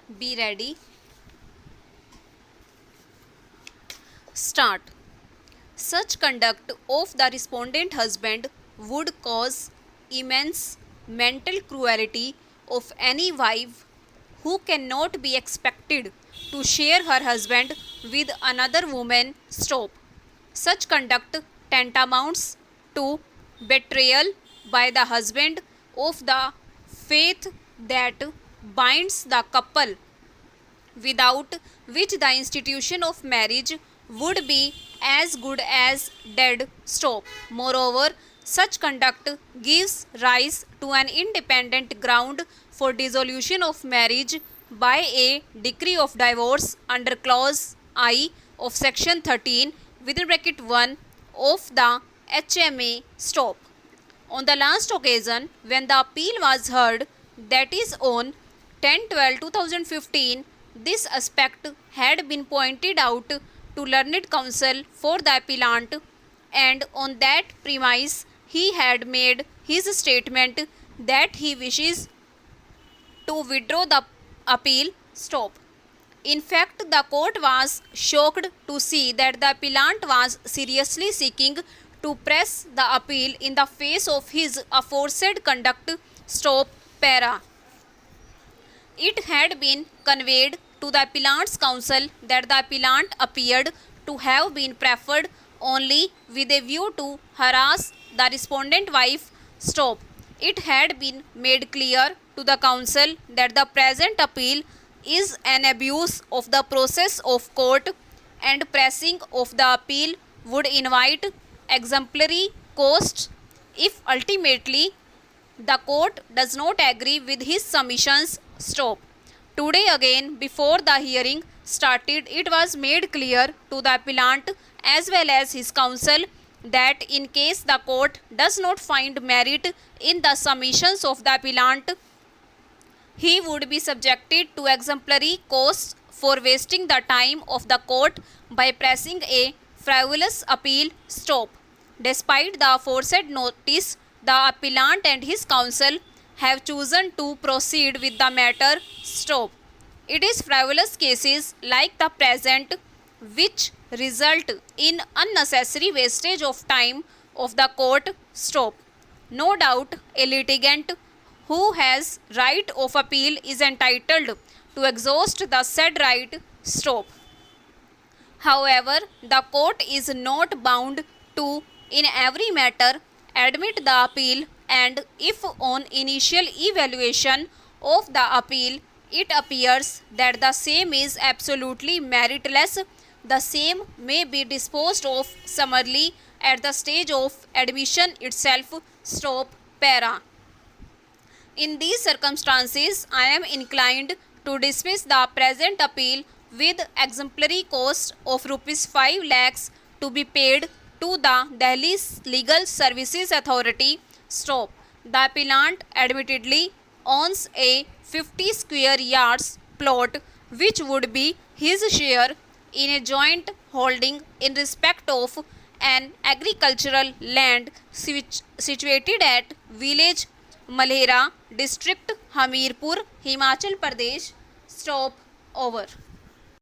Be ready. Start. Such conduct of the respondent husband would cause immense mental cruelty of any wife who cannot be expected to share her husband with another woman. Stop. Such conduct tantamounts to betrayal by the husband of the faith that binds the couple, without which the institution of marriage would be as good as dead. Stop. Moreover, such conduct gives rise to an independent ground for dissolution of marriage by a decree of divorce under clause I of section 13 within bracket 1 of the HMA. Stop. On the last occasion when the appeal was heard, that is on 10/12/2015, this aspect had been pointed out to learned counsel for the appellant, and on that premise he had made his statement that he wishes to withdraw the appeal. Stop. In fact, the court was shocked to see that the appellant was seriously seeking to press the appeal in the face of his aforesaid conduct. Stop. Para. It had been conveyed to the appellant's counsel that the appellant appeared to have been preferred only with a view to harass the respondent wife. Stop. It had been made clear to the counsel that the present appeal is an abuse of the process of court, and pressing of the appeal would invite exemplary costs if ultimately the court does not agree with his submissions. Stop. Today again, before the hearing started, it was made clear to the appellant as well as his counsel that in case the court does not find merit in the submissions of the appellant, he would be subjected to exemplary costs for wasting the time of the court by pressing a frivolous appeal. Stop. Despite the aforesaid notice, the appellant and his counsel have chosen to proceed with the matter. Stop. It is frivolous cases like the present which result in unnecessary wastage of time of the court. Stop. No doubt a litigant who has right of appeal is entitled to exhaust the said right. Stop. However, the court is not bound to, in every matter, admit the appeal, and if on initial evaluation of the appeal it appears that the same is absolutely meritless, the same may be disposed of summarily at the stage of admission itself. Stop. Para. In these circumstances, I am inclined to dismiss the present appeal with exemplary cost of rupees 5 lakhs to be paid to the Delhi Legal Services Authority. Stop. The appellant admittedly owns a 50 square yards plot which would be his share in a joint holding in respect of an agricultural land situated at village Malhera, district Hamirpur, Himachal Pradesh. Stop. Over.